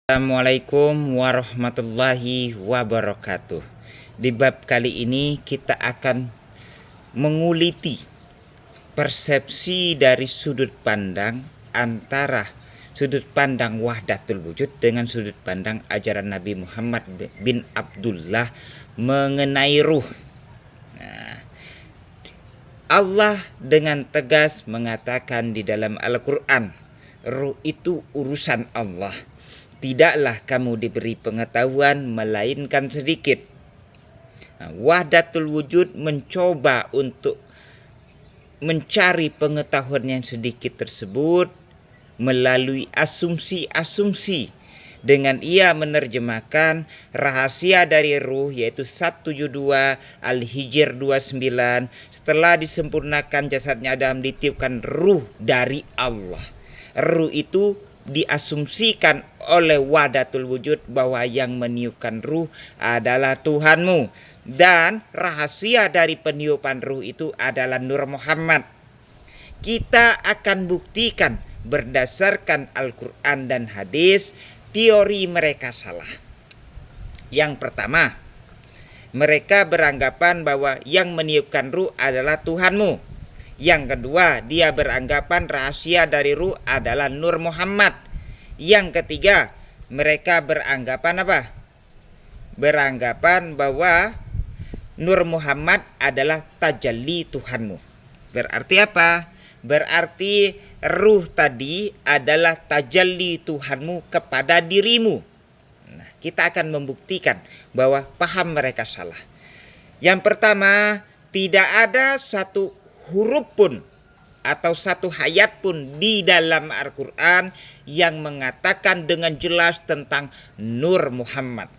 Assalamualaikum warahmatullahi wabarakatuh. Di bab kali ini kita akan menguliti persepsi dari sudut pandang antara sudut pandang wahdatul wujud dengan sudut pandang ajaran Nabi Muhammad bin Abdullah mengenai ruh. Nah, Allah dengan tegas mengatakan di dalam Al-Quran, ruh itu urusan Allah. Tidaklah kamu diberi pengetahuan melainkan sedikit. Wahdatul wujud mencoba untuk mencari pengetahuan yang sedikit tersebut melalui asumsi-asumsi. Dengan ia menerjemahkan rahasia dari ruh yaitu 172 Al-Hijr 29. Setelah disempurnakan jasadnya Adam ditiupkan ruh dari Allah. Ruh itu diasumsikan oleh wahdatul wujud bahwa yang meniupkan ruh adalah Tuhanmu, dan rahasia dari peniupan ruh itu adalah Nur Muhammad. Kita akan buktikan berdasarkan Al-Quran dan hadis teori mereka salah. Yang pertama, mereka beranggapan bahwa yang meniupkan ruh adalah Tuhanmu. Yang kedua, dia beranggapan rahasia dari ruh adalah Nur Muhammad. Yang ketiga, mereka beranggapan apa? Beranggapan bahwa Nur Muhammad adalah tajalli Tuhanmu. Berarti apa? Berarti ruh tadi adalah tajalli Tuhanmu kepada dirimu. Nah, kita akan membuktikan bahwa paham mereka salah. Yang pertama, tidak ada satu huruf pun atau satu ayat pun di dalam Al-Quran yang mengatakan dengan jelas tentang Nur Muhammad.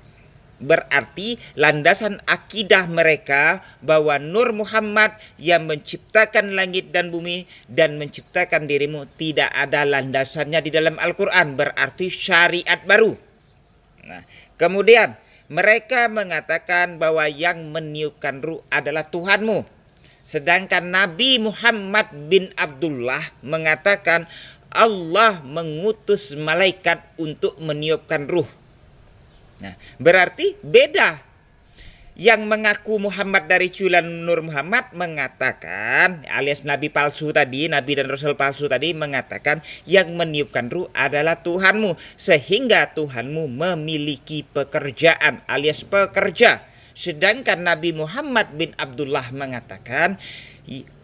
Berarti landasan akidah mereka bahwa Nur Muhammad yang menciptakan langit dan bumi dan menciptakan dirimu tidak ada landasannya di dalam Al-Quran. Berarti syariat baru. Nah, kemudian mereka mengatakan bahwa yang meniupkan ruh adalah Tuhanmu. Sedangkan Nabi Muhammad bin Abdullah mengatakan Allah mengutus malaikat untuk meniupkan ruh. Nah, berarti beda. Yang mengaku Muhammad dari culan Nur Muhammad mengatakan, alias Nabi palsu tadi, Nabi dan Rasul palsu tadi mengatakan yang meniupkan ruh adalah Tuhanmu. Sehingga Tuhanmu memiliki pekerjaan alias pekerja. Sedangkan Nabi Muhammad bin Abdullah mengatakan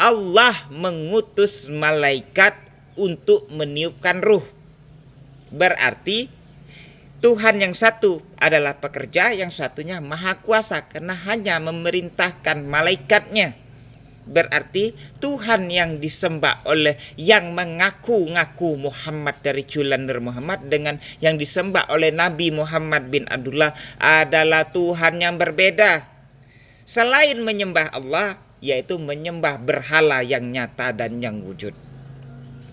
Allah mengutus malaikat untuk meniupkan ruh. Berarti Tuhan yang satu adalah pekerja, yang satunya maha kuasa karena hanya memerintahkan malaikatnya. Berarti Tuhan yang disembah oleh yang mengaku-ngaku Muhammad dari culan Nur Muhammad dengan yang disembah oleh Nabi Muhammad bin Abdullah adalah Tuhan yang berbeda. Selain menyembah Allah, yaitu menyembah berhala yang nyata dan yang wujud.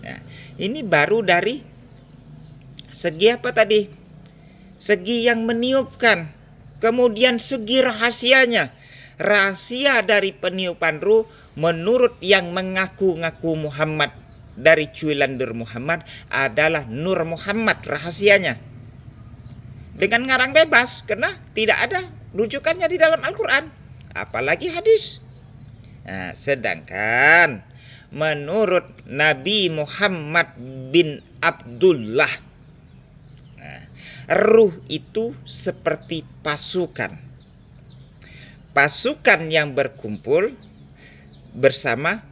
Nah, ini baru dari segi apa tadi? Segi yang meniupkan. Kemudian segi rahasianya. Rahasia dari peniupan ruh menurut yang mengaku-ngaku Muhammad dari cuilan Nur Muhammad adalah Nur Muhammad rahasianya. Dengan ngarang bebas karena tidak ada rujukannya di dalam Al-Quran, apalagi hadis. Nah, sedangkan menurut Nabi Muhammad bin Abdullah, ruh itu seperti pasukan. Pasukan yang berkumpul bersama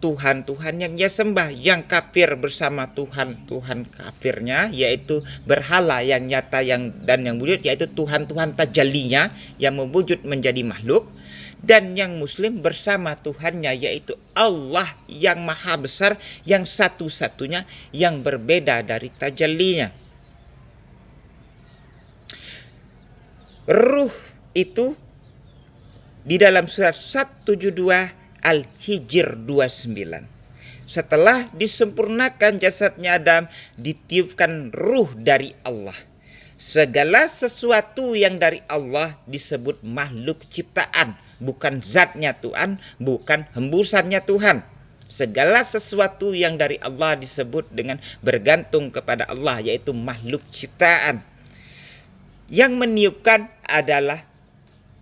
Tuhan-Tuhan yang dia sembah. Yang kafir bersama Tuhan-Tuhan kafirnya, yaitu berhala yang nyata dan yang wujud, yaitu Tuhan-Tuhan tajallinya yang mewujud menjadi makhluk. Dan yang muslim bersama Tuhannya, yaitu Allah yang maha besar, yang satu-satunya yang berbeda dari tajallinya. Ruh itu di dalam surat 172 Al-Hijr 29. Setelah disempurnakan jasadnya Adam, ditiupkan ruh dari Allah. Segala sesuatu yang dari Allah disebut makhluk ciptaan, bukan zatnya Tuhan, bukan hembusannya Tuhan. Segala sesuatu yang dari Allah disebut dengan bergantung kepada Allah, yaitu makhluk ciptaan. Yang meniupkan adalah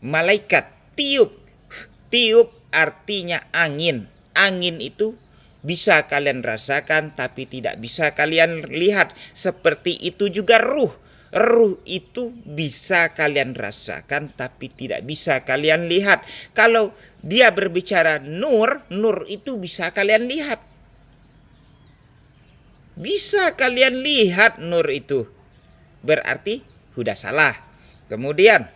malaikat. Tiup. Tiup artinya angin. Angin itu bisa kalian rasakan tapi tidak bisa kalian lihat. Seperti itu juga ruh. Ruh itu bisa kalian rasakan tapi tidak bisa kalian lihat. Kalau dia berbicara nur, nur itu bisa kalian lihat. Bisa kalian lihat nur itu. Berarti sudah salah. Kemudian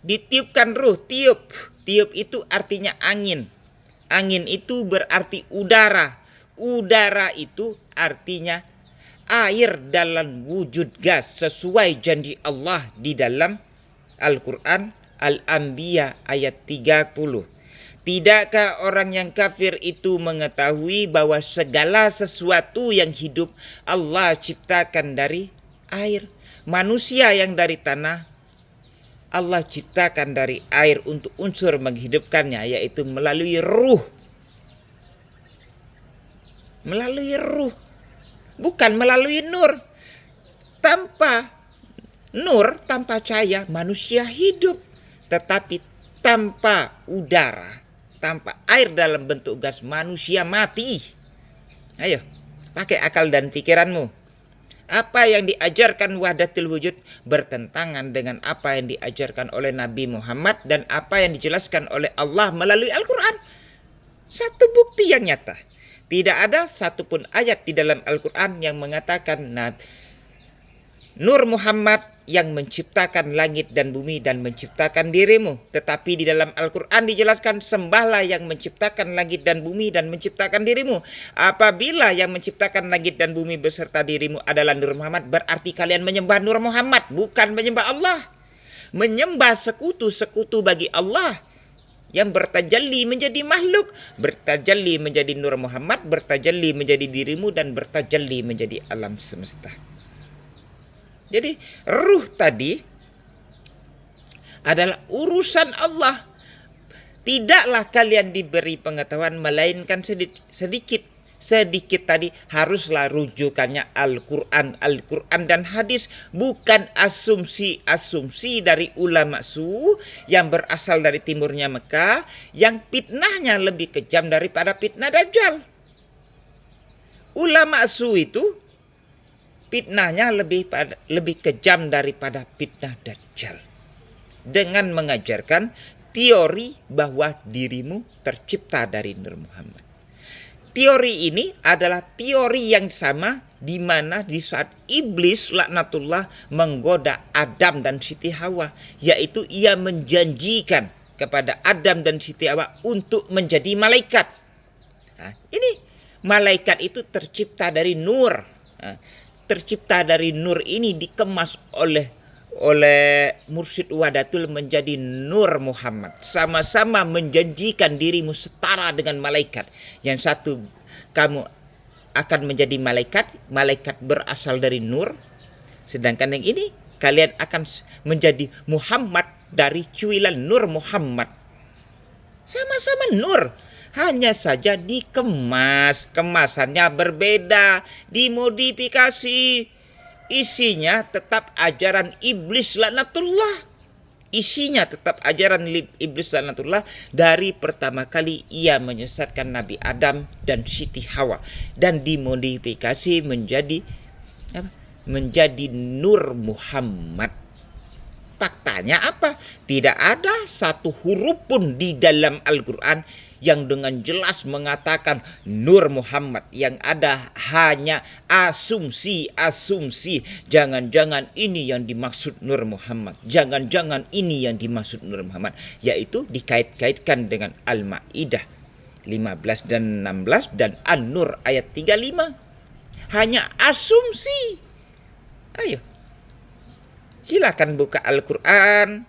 ditiupkan ruh, tiup. Tiup itu artinya angin. Angin itu berarti udara. Udara itu artinya air dalam wujud gas sesuai janji Allah di dalam Al-Quran Al-Anbiya ayat 30. Tidakkah orang yang kafir itu mengetahui bahwa segala sesuatu yang hidup Allah ciptakan dari air? Manusia yang dari tanah Allah ciptakan dari air untuk unsur menghidupkannya, yaitu melalui ruh. Melalui ruh. Bukan melalui nur. Tanpa nur, tanpa cahaya, manusia hidup. Tetapi tanpa udara, tanpa air dalam bentuk gas, manusia mati. Ayo, pakai akal dan pikiranmu. Apa yang diajarkan wahdatul wujud bertentangan dengan apa yang diajarkan oleh Nabi Muhammad dan apa yang dijelaskan oleh Allah melalui Al-Quran. Satu bukti yang nyata. Tidak ada satupun ayat di dalam Al-Quran yang mengatakan Nur Muhammad yang menciptakan langit dan bumi dan menciptakan dirimu. Tetapi di dalam Al-Quran dijelaskan sembahlah yang menciptakan langit dan bumi dan menciptakan dirimu. Apabila yang menciptakan langit dan bumi beserta dirimu adalah Nur Muhammad, berarti kalian menyembah Nur Muhammad, bukan menyembah Allah. Menyembah sekutu-sekutu bagi Allah yang bertajalli menjadi makhluk, bertajalli menjadi Nur Muhammad, bertajalli menjadi dirimu, dan bertajalli menjadi alam semesta. Jadi ruh tadi adalah urusan Allah. Tidaklah kalian diberi pengetahuan melainkan sedikit. Sedikit tadi haruslah rujukannya Al-Quran. Al-Quran dan hadis, bukan asumsi-asumsi dari ulama su yang berasal dari timurnya Mekah, yang fitnahnya lebih kejam daripada fitnah Dajjal. Ulama su itu fitnahnya lebih kejam daripada fitnah Dajjal. Dengan mengajarkan teori bahwa dirimu tercipta dari Nur Muhammad. Teori ini adalah teori yang sama di mana di saat iblis laknatullah menggoda Adam dan Siti Hawa, yaitu ia menjanjikan kepada Adam dan Siti Hawa untuk menjadi malaikat. Nah, ini malaikat itu tercipta dari nur. Nah, tercipta dari nur ini dikemas oleh Mursyid Wahdatul menjadi Nur Muhammad. Sama-sama menjanjikan dirimu setara dengan malaikat. Yang satu, kamu akan menjadi malaikat. Malaikat berasal dari nur. Sedangkan yang ini, kalian akan menjadi Muhammad dari cuilan Nur Muhammad. Sama-sama nur. Hanya saja dikemas. Kemasannya berbeda. Dimodifikasi. Isinya tetap ajaran iblis laknatullah. Isinya tetap ajaran iblis laknatullah. Dari pertama kali ia menyesatkan Nabi Adam dan Siti Hawa. Dan dimodifikasi menjadi Nur Muhammad. Faktanya apa? Tidak ada satu huruf pun di dalam Al-Quran yang dengan jelas mengatakan Nur Muhammad. Yang ada hanya asumsi-asumsi. Jangan-jangan ini yang dimaksud Nur Muhammad. Jangan-jangan ini yang dimaksud Nur Muhammad. Yaitu dikait-kaitkan dengan Al-Ma'idah 15 dan 16 dan An-Nur ayat 35. Hanya asumsi. Ayo. Silakan buka Al-Quran.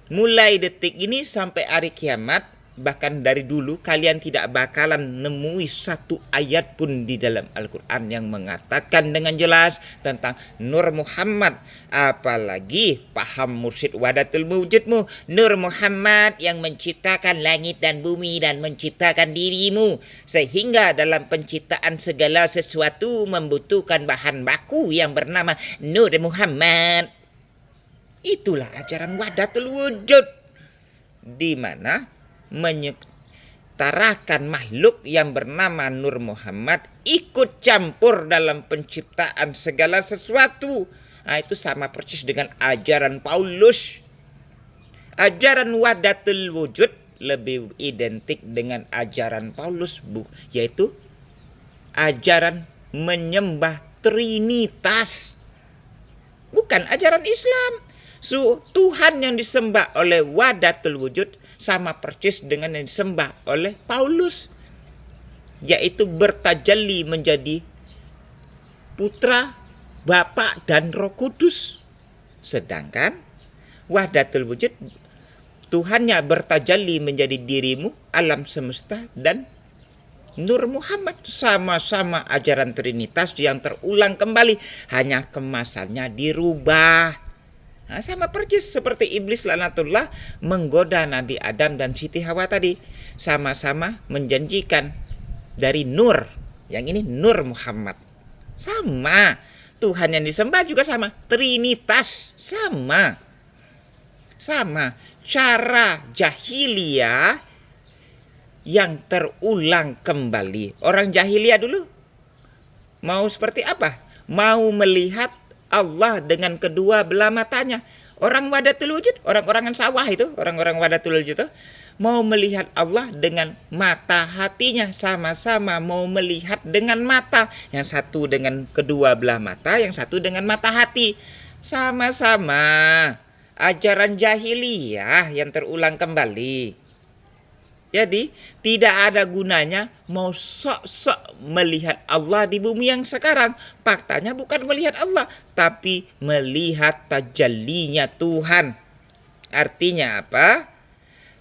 Mulai detik ini sampai hari kiamat, bahkan dari dulu kalian tidak bakalan nemui satu ayat pun di dalam Al-Quran yang mengatakan dengan jelas tentang Nur Muhammad. Apalagi paham mursyid wahdatul wujudmu, Nur Muhammad yang menciptakan langit dan bumi dan menciptakan dirimu, sehingga dalam penciptaan segala sesuatu membutuhkan bahan baku yang bernama Nur Muhammad. Itulah ajaran wahdatul wujud, di mana menyetarakan makhluk yang bernama Nur Muhammad ikut campur dalam penciptaan segala sesuatu. Nah, itu sama persis dengan ajaran Paulus. Ajaran wahdatul wujud lebih identik dengan ajaran Paulus, yaitu ajaran menyembah Trinitas, bukan ajaran Islam. Tuhan yang disembah oleh wahdatul wujud sama persis dengan yang disembah oleh Paulus, yaitu bertajalli menjadi putra, Bapa dan Roh Kudus. Sedangkan wahdatul wujud, Tuhannya bertajalli menjadi dirimu, alam semesta dan Nur Muhammad. Sama-sama ajaran Trinitas yang terulang kembali, hanya kemasannya dirubah. Nah, sama persis seperti iblis laknatullah menggoda Nabi Adam dan Siti Hawa tadi. Sama-sama menjanjikan dari nur. Yang ini Nur Muhammad. Sama. Tuhan yang disembah juga sama. Trinitas. Sama. Cara jahiliyah yang terulang kembali. Orang jahiliyah dulu mau seperti apa? Mau melihat Allah dengan kedua belah matanya. Orang wahdatul wujud, orang-orangan sawah itu, orang-orang wahdatul wujud itu mau melihat Allah dengan mata hatinya. Sama-sama mau melihat dengan mata. Yang satu dengan kedua belah mata, yang satu dengan mata hati. Sama-sama ajaran jahiliyah yang terulang kembali. Jadi tidak ada gunanya mau sok-sok melihat Allah di bumi yang sekarang. Faktanya bukan melihat Allah, tapi melihat tajallinya Tuhan. Artinya apa?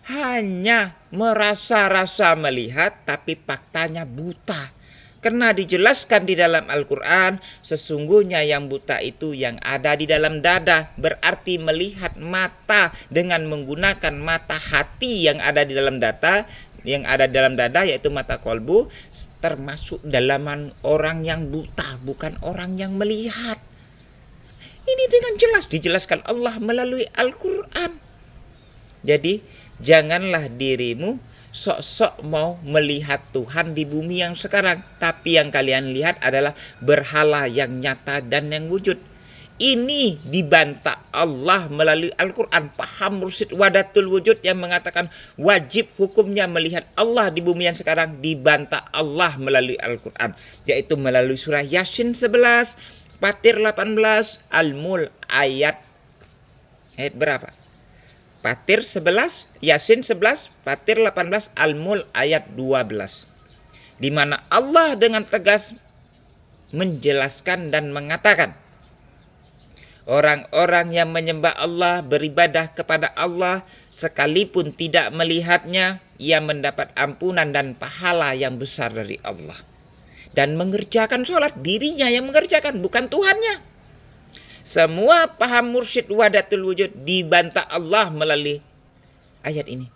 Hanya merasa-rasa melihat, tapi faktanya buta. Karena dijelaskan di dalam Al-Quran, sesungguhnya yang buta itu yang ada di dalam dada. Berarti melihat mata dengan menggunakan mata hati yang ada di dalam dada, yaitu mata kolbu, termasuk dalaman orang yang buta, bukan orang yang melihat. Ini dengan jelas dijelaskan Allah melalui Al-Quran. Jadi janganlah dirimu sok-sok mau melihat Tuhan di bumi yang sekarang, tapi yang kalian lihat adalah berhala yang nyata dan yang wujud. Ini dibantah Allah melalui Al-Quran. Paham mursyid wahdatul wujud yang mengatakan wajib hukumnya melihat Allah di bumi yang sekarang dibantah Allah melalui Al-Quran, yaitu melalui surah Yasin 11, Fatir 18, Al-Mulk ayat berapa? Fatir 11, Yasin 11, Fatir 18, Al-Mulk ayat 12. Di mana Allah dengan tegas menjelaskan dan mengatakan, orang-orang yang menyembah Allah, beribadah kepada Allah, sekalipun tidak melihatnya, ia mendapat ampunan dan pahala yang besar dari Allah. Dan mengerjakan sholat, dirinya yang mengerjakan, bukan Tuhannya. Semua paham mursyid wahdatul wujud dibantah Allah melalui ayat ini.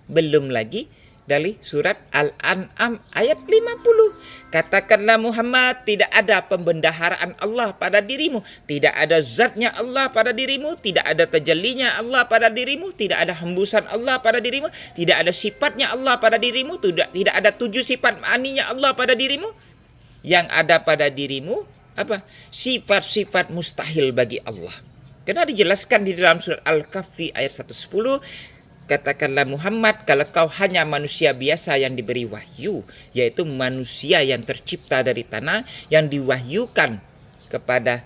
Belum lagi dari surat Al-An'am ayat 50. Katakanlah Muhammad, tidak ada pembendaharaan Allah pada dirimu, tidak ada zatnya Allah pada dirimu, tidak ada tajallinya Allah pada dirimu, tidak ada hembusan Allah pada dirimu, tidak ada sifatnya Allah pada dirimu, tidak ada 7 sifat ma'aninya Allah pada dirimu. Yang ada pada dirimu apa? Sifat-sifat mustahil bagi Allah. Karena dijelaskan di dalam surat Al-Kahfi ayat 110, katakanlah Muhammad, kalau kau hanya manusia biasa yang diberi wahyu, yaitu manusia yang tercipta dari tanah, yang diwahyukan kepada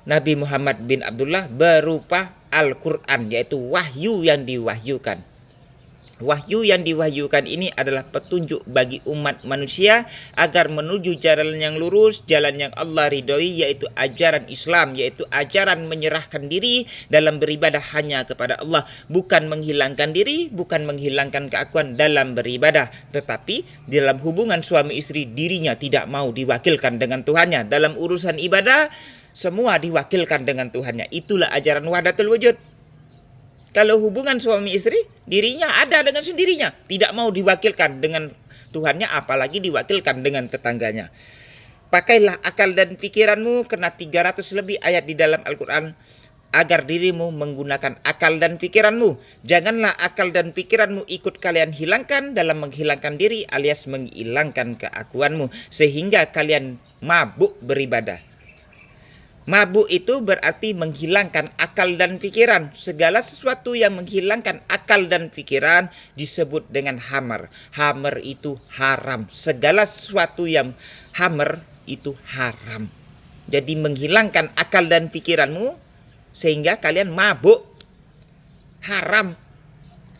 Nabi Muhammad bin Abdullah berupa Al-Quran, yaitu wahyu yang diwahyukan. Wahyu yang diwahyukan ini adalah petunjuk bagi umat manusia agar menuju jalan yang lurus, jalan yang Allah ridhoi, yaitu ajaran Islam, yaitu ajaran menyerahkan diri dalam beribadah hanya kepada Allah, bukan menghilangkan diri, bukan menghilangkan keakuan dalam beribadah, tetapi dalam hubungan suami istri dirinya tidak mau diwakilkan dengan Tuhannya. Dalam urusan ibadah semua diwakilkan dengan Tuhannya. Itulah ajaran wahdatul wujud. Kalau hubungan suami istri, dirinya ada dengan sendirinya, tidak mau diwakilkan dengan Tuhannya, apalagi diwakilkan dengan tetangganya. Pakailah akal dan pikiranmu, karena 300 lebih ayat di dalam Al-Quran, agar dirimu menggunakan akal dan pikiranmu. Janganlah akal dan pikiranmu ikut kalian hilangkan dalam menghilangkan diri alias menghilangkan keakuanmu, sehingga kalian mabuk beribadah. Mabuk itu berarti menghilangkan akal dan pikiran. Segala sesuatu yang menghilangkan akal dan pikiran disebut dengan hamar. Hamar itu haram. Segala sesuatu yang hamar itu haram. Jadi menghilangkan akal dan pikiranmu sehingga kalian mabuk. Haram.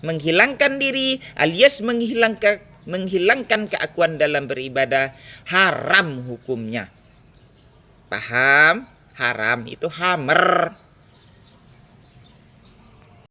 Menghilangkan diri alias menghilangkan keakuan dalam beribadah, haram hukumnya. Paham? Haram itu hamar.